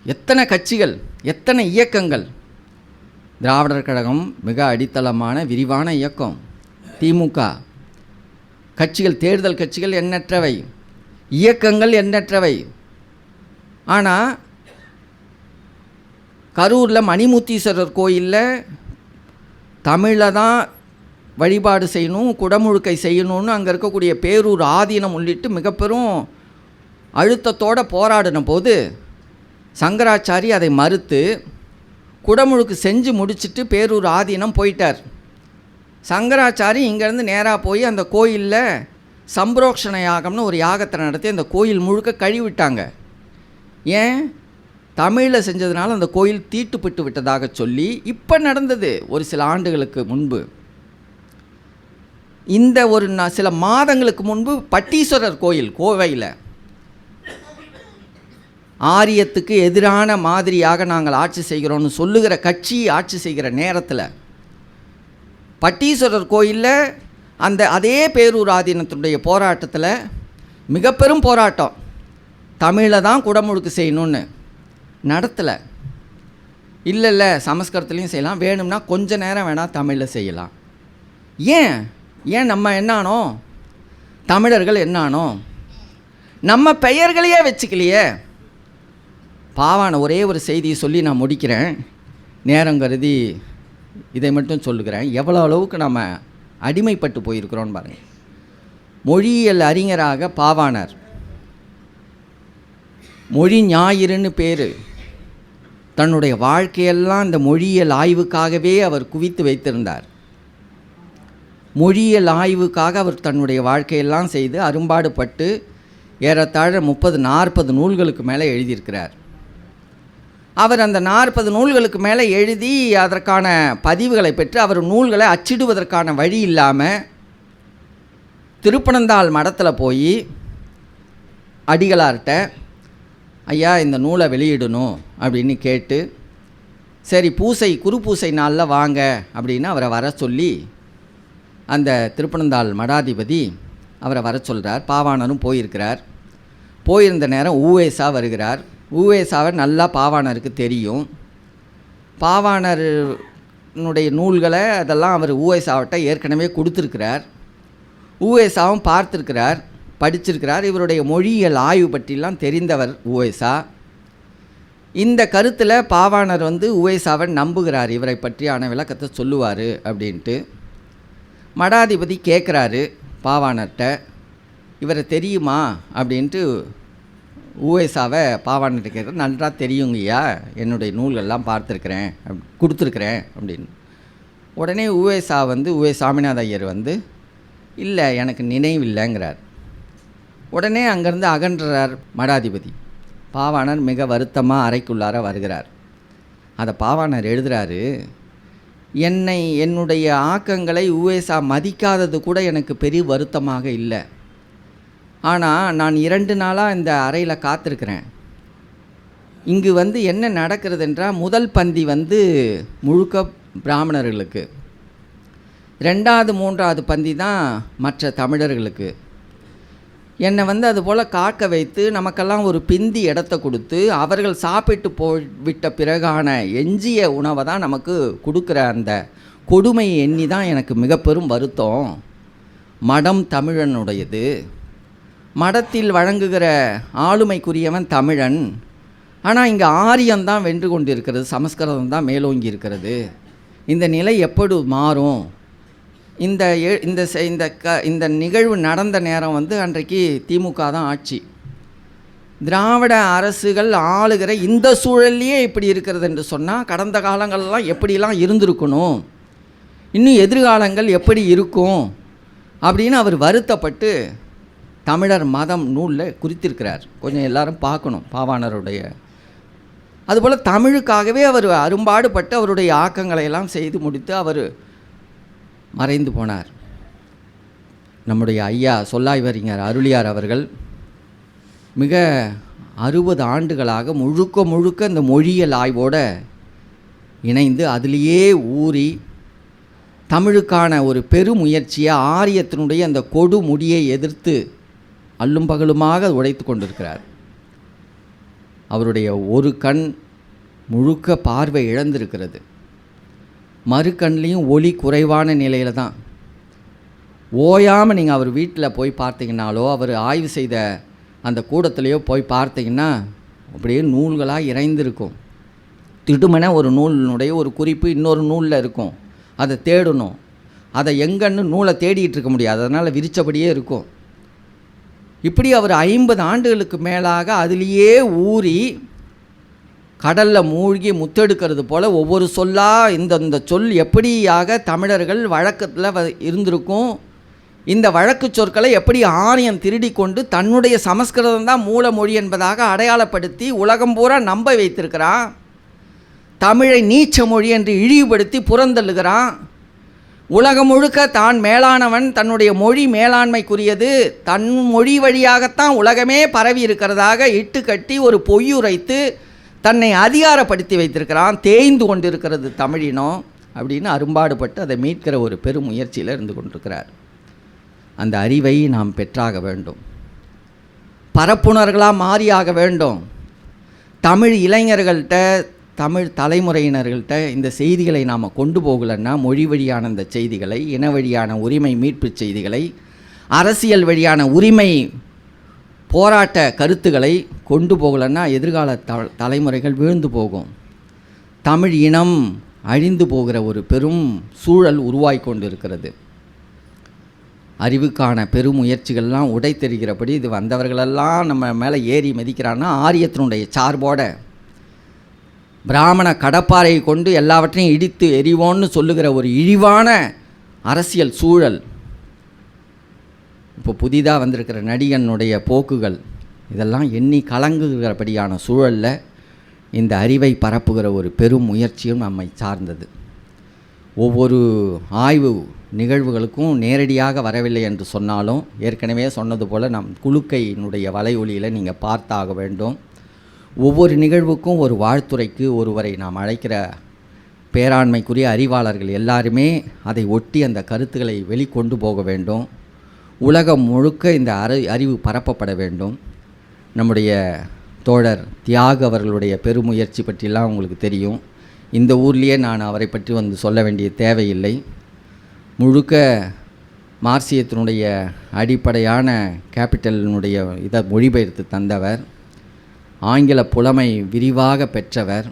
எத்தனை கட்சிகள், எத்தனை இயக்கங்கள். திராவிடர் கழகம் மிக அடித்தளமான விரிவான இயக்கம். திமுக கட்சிகள், தேர்தல் கட்சிகள் எண்ணற்றவை, இயக்கங்கள் எண்ணற்றவை. ஆனால் கரூரில் மணிமுத்தீஸ்வரர் கோயிலில் தமிழில் தான் வழிபாடு செய்யணும், குடமுழுக்கை செய்யணும்னு அங்கே இருக்கக்கூடிய பேரூர் ஆதீனம் உள்ளிட்டு மிக பெரும் அழுத்தத்தோடு போராடின போது சங்கராச்சாரி அதை மறுத்து குடமுழுக்கு செஞ்சு முடிச்சுட்டு பேரூர் ஆதீனம் போயிட்டார். சங்கராச்சாரி இங்கேருந்து நேராக போய் அந்த கோயிலில் சம்பரோக்ஷண யாகம்னு ஒரு யாகத்தை நடத்தி அந்த கோயில் முழுக்க கழுவிட்டாங்க. ஏன்? தமிழில் செஞ்சதுனால அந்த கோயில் தீட்டுப்பட்டு விட்டதாக சொல்லி இப்போ நடந்தது ஒரு சில ஆண்டுகளுக்கு முன்பு. இந்த ஒரு சில மாதங்களுக்கு முன்பு பட்டீஸ்வரர் கோயில் கோவையில் ஆரியத்துக்கு எதிரான மாதிரியாக நாங்கள் ஆட்சி செய்கிறோன்னு சொல்லுகிற கட்சி ஆட்சி செய்கிற நேரத்தில் பட்டீஸ்வரர் கோயிலில் அதே பேரூர் ஆதீனத்துடைய போராட்டத்தில் மிக பெரும் போராட்டம், தமிழில் தான் குடமுழுக்கு செய்யணும்னு நடத்தலை. இல்லை சமஸ்கிருதத்துலேயும் செய்யலாம், வேணும்னா கொஞ்ச நேரம் வேணால் தமிழில் செய்யலாம். ஏன் நம்ம என்னானோ, தமிழர்கள் என்னானோ, நம்ம பெயர்களையே வச்சுக்கலையே. பாவான ஒரே ஒரு செய்தியை சொல்லி நான் முடிக்கிறேன், நேரம் கருதி இதை மட்டும் சொல்லுகிறேன். எவ்வளோ அளவுக்கு நம்ம அடிமைப்பட்டு போயிருக்கிறோன்னு பாருங்கள். மொழியியல் அறிஞராக பாவாணர், மொழி ஞாயிறுன்னு பேர், தன்னுடைய வாழ்க்கையெல்லாம் இந்த மொழியியல் ஆய்வுக்காகவே அவர் குவித்து வைத்திருந்தார். மொழியியல் ஆய்வுக்காக அவர் தன்னுடைய வாழ்க்கையெல்லாம் செய்து அரும்பாடுபட்டு ஏறத்தாழ 30-40 நூல்களுக்கு மேலே எழுதியிருக்கிறார். அவர் அந்த 40 நூல்களுக்கு மேலே எழுதி அதற்கான பதிவுகளை பெற்று அவர் நூல்களை அச்சிடுவதற்கான வழி இல்லாமல் திருப்பனந்தாள் மடத்தில் போய் அடிகளார்கிட்ட, ஐயா இந்த நூலை வெளியிடணும் அப்படின்னு கேட்டு, சரி குரு பூசை நாளில் வாங்க அப்படின்னு அவரை வர சொல்லி அந்த திருப்பனந்தாள் மடாதிபதி அவரை வர சொல்கிறார். பாவாணரும் போயிருக்கிறார். போயிருந்த நேரம் ஊவேசா வருகிறார். ஊவேசாவை நல்லா பாவாணருக்கு தெரியும். பாவாணருடைய நூல்களை அதெல்லாம் அவர் ஊவேசாவிட்ட ஏற்கனவே கொடுத்துருக்கிறார். ஊவேசாவும் பார்த்துருக்கிறார், படிச்சிருக்கிறார். இவருடைய மொழியியல் ஆய்வு பற்றிலாம் தெரிந்தவர் ஊவேசா. இந்த கருத்தில் பாவாணர் ஊவேசாவை நம்புகிறார், இவரை பற்றியான விளக்கத்தை சொல்லுவார் அப்படின்ட்டு. மடாதிபதி கேட்குறாரு பாவாணர்கிட்ட, இவரை தெரியுமா அப்படின்ட்டு ஊவேசாவை பாவாணர்கிட்ட கேட்குற. நன்றாக தெரியுங்கய்யா, என்னுடைய நூல்கள்லாம் பார்த்துருக்குறேன், கொடுத்துருக்குறேன் அப்படின்னு. உடனே ஊவேசா ஊவே சாமிநாத ஐயர் இல்லை எனக்கு நினைவில்லைங்கிறார். உடனே அங்கேருந்து அகன்றார் மடாதிபதி. பாவாணர் மிக வருத்தமாக அறைக்குள்ளார வருகிறார். அதை பாவாணர் எழுதுகிறாரு, என்னுடைய ஆக்கங்களை ஊவேசா மதிக்காதது கூட எனக்கு பெரிய வருத்தமாக இல்லை. ஆனால் நான் 2 நாளாக இந்த அறையில் காத்திருக்கிறேன். இங்கு என்ன நடக்கிறது என்றால், முதல் பந்தி முழுக்க பிராமணர்களுக்கு, 2வது 3வது பந்தி தான் மற்ற தமிழர்களுக்கு. என்னை வந்து அதுபோல் காக்க வைத்து நமக்கெல்லாம் ஒரு பிந்தி இடத்த கொடுத்து அவர்கள் சாப்பிட்டு விட்ட பிறகான எஞ்சிய உணவை தான் நமக்கு கொடுக்குற அந்த கொடுமையை எண்ணி தான் எனக்கு மிக பெரும் வருத்தம். மடம் தமிழனுடையது, மடத்தில் வழங்குகிற ஆளுமைக்குரியவன் தமிழன். ஆனால் இங்கே ஆரியம்தான் வென்று கொண்டிருக்கிறது, சமஸ்கிருதம் தான் மேலோங்கி இருக்கிறது. இந்த நிலை எப்படி மாறும்? இந்த நிகழ்வு நடந்த நேரம் வந்து அன்றைக்கு திமுக தான் ஆட்சி. திராவிட அரசுகள் ஆளுகிற இந்த சூழல்லையே இப்படி இருக்கிறது என்று சொன்னால் கடந்த காலங்கள்லாம் எப்படிலாம் இருந்திருக்கணும், இன்னும் எதிர்காலங்கள் எப்படி இருக்கும் அப்படின்னு அவர் வருத்தப்பட்டு தமிழர் மதம் நூலில் குறித்திருக்கிறார். கொஞ்சம் எல்லாரும் பார்க்கணும் பாவாணருடைய. அதுபோல் தமிழுக்காகவே அவர் அரும்பாடுபட்டு அவருடைய ஆக்கங்களை எல்லாம் செய்து முடித்து அவர் மறைந்து போனார். நம்முடைய ஐயா சொல்லாய்வறிஞர் அருளியார் அவர்கள் மிக 60 ஆண்டுகளாக முழுக்க இந்த மொழியியல் ஆய்வோடு இணைந்து அதிலேயே ஊறி தமிழுக்கான ஒரு பெருமுயற்சியை ஆரியத்தினுடைய அந்த கொடு முடியை எதிர்த்து அல்லும் பகலுமாக உடைத்து கொண்டிருக்கிறார். அவருடைய ஒரு கண் முழுக்க பார்வை இழந்திருக்கிறது, மறு கண்லேயும் ஒளி குறைவான நிலையில் தான். ஓயாமல் நீங்கள் அவர் வீட்டில் போய் பார்த்தீங்கன்னாலோ அவர் ஆய்வு செய்த அந்த கூடத்துலேயோ போய் பார்த்தீங்கன்னா அப்படியே நூல்களாக இறைந்திருக்கும். திடுமென ஒரு நூலினுடைய ஒரு குறிப்பு இன்னொரு நூலில் இருக்கும், அதை தேடணும். அதை எங்கன்னு நூலை தேடிகிட்டு இருக்க முடியாது, அதனால் விரித்தபடியே இருக்கும். இப்படி அவர் 50 ஆண்டுகளுக்கு மேலாக அதிலேயே ஊறி கடலில் மூழ்கி முத்தெடுக்கிறது போல் ஒவ்வொரு சொல்லாக இந்த சொல் எப்படியாக தமிழர்கள் வழக்கத்தில் இருந்திருக்கும், இந்த வழக்கு சொற்களை எப்படி ஆரியம் திருடி கொண்டு தன்னுடைய சமஸ்கிருதம் தான் மூல மொழி என்பதாக அடையாளப்படுத்தி உலகம் பூரா நம்ப வைத்திருக்கிறான். தமிழை நீச்ச மொழி என்று இழிவுபடுத்தி புறந்தள்ளுகிறான். உலகம் முழுக்க தான் மேலானவன், தன்னுடைய மொழி மேலாண்மைக்குரியது, தன் மொழி வழியாகத்தான் உலகமே பரவி இருக்கிறதாக இட்டு கட்டி ஒரு பொய்யுரைத்து தன்னை அதிகாரப்படுத்தி வைத்திருக்கிறான். தேய்ந்து கொண்டிருக்கிறது தமிழினம் அப்படின்னு அரும்பாடுபட்டு அதை மீட்கிற ஒரு பெரும் முயற்சியில் இருந்து கொண்டிருக்கிறார். அந்த அறிவை நாம் பெற்றாக வேண்டும், பரப்புணர்களாக மாறியாக வேண்டும். தமிழ் இளைஞர்கள்ட்ட, தமிழ் தலைமுறையினர்கள்ட்ட இந்த செய்திகளை நாம் கொண்டு போகலன்னா, மொழி வழியான இந்த செய்திகளை, இன வழியான உரிமை மீட்பு செய்திகளை, அரசியல் வழியான உரிமை போராட்ட கருத்துக்களை கொண்டு போகலன்னா எதிர்கால தலைமுறைகள் வீழ்ந்து போகும். தமிழ் இனம் அழிந்து போகிற ஒரு பெரும் சூழல் உருவாகி கொண்டு இருக்கிறது. அறிவுக்கான பெருமுயற்சிகள்லாம் உடை தெரிகிறபடி இது வந்தவர்களெல்லாம் நம்ம மேலே ஏறி மதிக்கிறான்னா ஆரியத்தினுடைய சார்போட பிராமண கடப்பாறையை கொண்டு எல்லாவற்றையும் இடித்து எரிவோன்னு சொல்லுகிற ஒரு இழிவான அரசியல் சூழல். இப்போ புதிதாக வந்திருக்கிற நடிகனுடைய போக்குகள் இதெல்லாம் எண்ணி கலங்குகிறபடியான சூழலில் இந்த அறிவை பரப்புகிற ஒரு பெரும் முயற்சியும் நம்மை சார்ந்தது. ஒவ்வொரு ஆய்வு நிகழ்வுகளுக்கும் நேரடியாக வரவில்லை என்று சொன்னாலும் ஏற்கனவே சொன்னது போல் நம் குழுக்கையினுடைய வலையொலியில் நீங்கள் பார்த்தாக வேண்டும். ஒவ்வொரு நிகழ்வுக்கும் ஒரு வாழ்த்துறைக்கு ஒருவரை நாம் அழைக்கிற பேராண்மைக்குரிய அறிவாளர்கள் எல்லாருமே அதை ஒட்டி அந்த கருத்துக்களை வெளிக்கொண்டு போக வேண்டும். உலகம் முழுக்க இந்த அறிவு பரப்பப்பட வேண்டும். நம்முடைய தோழர் தியாக அவர்களுடைய பெருமுயற்சி பற்றிலாம் உங்களுக்கு தெரியும். இந்த ஊர்லேயே நான் அவரை பற்றி வந்து சொல்ல வேண்டிய தேவையில்லை. முழுக்க மார்க்சியத்தினுடைய அடிப்படையான கேபிட்டலினுடைய இதை மொழிபெயர்த்து தந்தவர், ஆங்கில புலமை விரிவாக பெற்றவர்,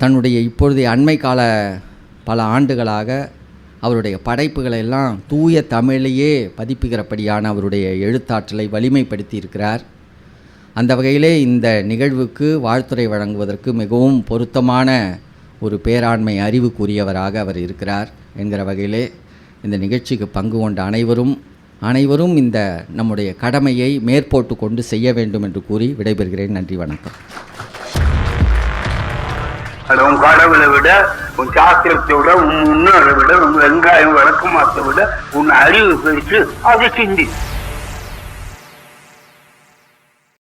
தன்னுடைய இப்பொழுதைய அண்மை கால பல ஆண்டுகளாக அவருடைய படைப்புகளை எல்லாம் தூய தமிழையே பதிப்புகிறபடியான அவருடைய எழுத்தாற்றலை வலிமைப்படுத்தி இருக்கிறார். அந்த வகையிலே இந்த நிகழ்வுக்கு வாழ்த்துரை வழங்குவதற்கு மிகவும் பொருத்தமான ஒரு பேராண்மை அறிவுக்குரியவராக அவர் இருக்கிறார் என்கிற வகையிலே இந்த நிகழ்ச்சிக்கு பங்கு கொண்ட அனைவரும் இந்த நம்முடைய கடமையை மேற்போட்டு கொண்டு செய்ய வேண்டும் என்று கூறி விடைபெறுகிறேன். நன்றி, வணக்கம். உன் கடவுளை விட, உன் சாஸ்திரத்தை விட, உன் முன்னோரை விட, உன் வெங்காயம் விளக்கமாத்தை விட உன் அறிவு பெருசு, அதை சிந்தி.